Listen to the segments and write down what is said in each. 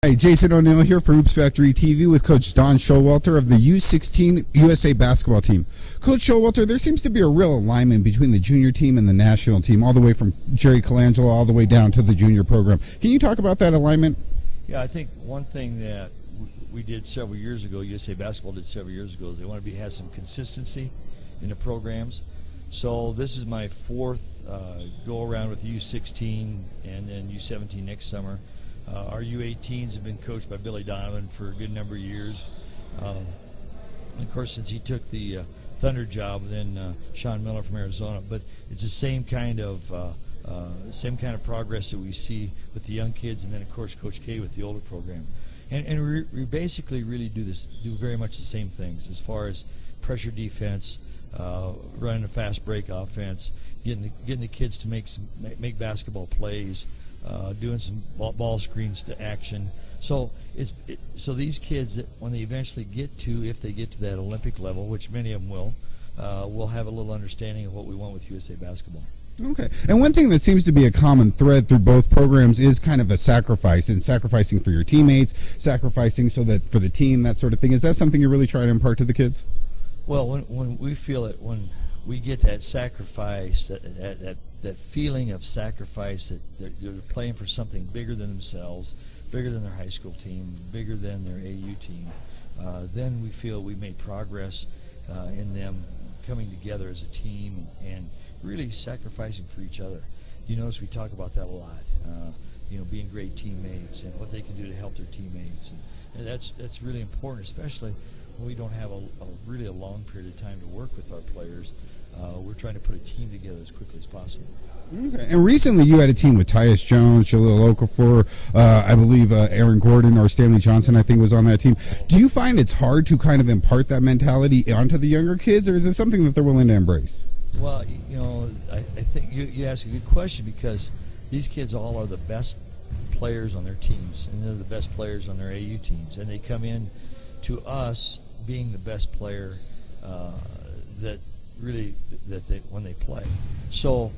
Hi, Jason O'Neill here for Hoops Factory TV with Coach Don Showalter of the U16 USA basketball team. Coach Showalter, there seems to be a real alignment between the junior team and the national team, all the way from Jerry Colangelo all the way down to the junior program. Can you talk about that alignment? Yeah, I think one thing that we did several years ago, USA Basketball did several years ago, is they want to have some consistency in the programs. So this is my fourth go-around with U16 and then U17 next summer. Our U18s have been coached by Billy Donovan for a good number of years. And of course, since he took the Thunder job, then Sean Miller from Arizona. But it's the same kind of progress that we see with the young kids, and then of course Coach K with the older program. And we basically really do very much the same things as far as pressure defense, running a fast break offense, getting the kids to make basketball plays. Doing some ball screens to action. So these kids, when they eventually if they get to that Olympic level, which many of them will have a little understanding of what we want with USA Basketball. Okay. And one thing that seems to be a common thread through both programs is kind of a sacrifice, and sacrificing for your teammates, sacrificing so that for the team, that sort of thing. Is that something you really try to impart to the kids? Well, when we feel it, when we get that sacrifice, that feeling of sacrifice, that they're playing for something bigger than themselves, bigger than their high school team, bigger than their AU team, then we feel we made progress in them coming together as a team and really sacrificing for each other. You notice we talk about that a lot, being great teammates and what they can do to help their teammates. And that's really important, especially when we don't have a long period of time to work with our players. We're trying to put a team together as quickly as possible. Okay. And recently you had a team with Tyus Jones, Jaleel Okafor, I believe Aaron Gordon or Stanley Johnson, I think, was on that team. Do you find it's hard to kind of impart that mentality onto the younger kids, or is it something that they're willing to embrace? Well, I think you ask a good question, because these kids all are the best players on their teams, and they're the best players on their AU teams, and they come in to us being the best player when they play. So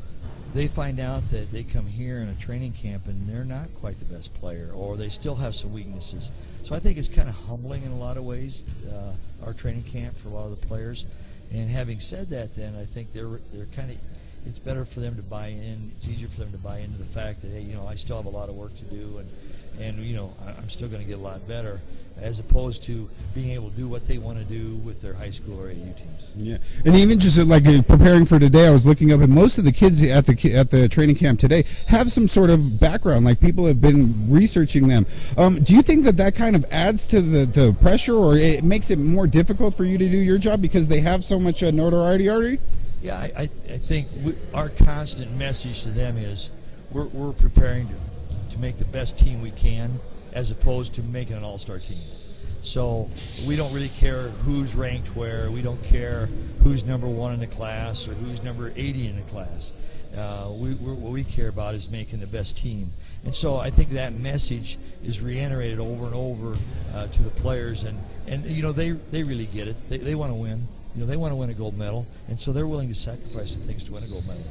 they find out that they come here in a training camp and they're not quite the best player, or they still have some weaknesses. So I think it's kind of humbling in a lot of ways, our training camp, for a lot of the players. And having said that, then I think it's better for them to buy in. It's easier for them to buy into the fact that, hey, I still have a lot of work to do, and I'm still going to get a lot better, as opposed to being able to do what they want to do with their high school or AU teams. Yeah, and even just like preparing for today, I was looking up, and most of the kids at the training camp today have some sort of background, like people have been researching them. Do you think that kind of adds to the pressure, or it makes it more difficult for you to do your job because they have so much notoriety already? Yeah, I think our constant message to them is we're preparing to make the best team we can, as opposed to making an all-star team. So we don't really care who's ranked where. We don't care who's number 1 in the class or who's number 80 in the class. What we care about is making the best team. And so I think that message is reiterated over and over to the players, and they really get it. They want to win. They want to win a gold medal, and so they're willing to sacrifice some things to win a gold medal.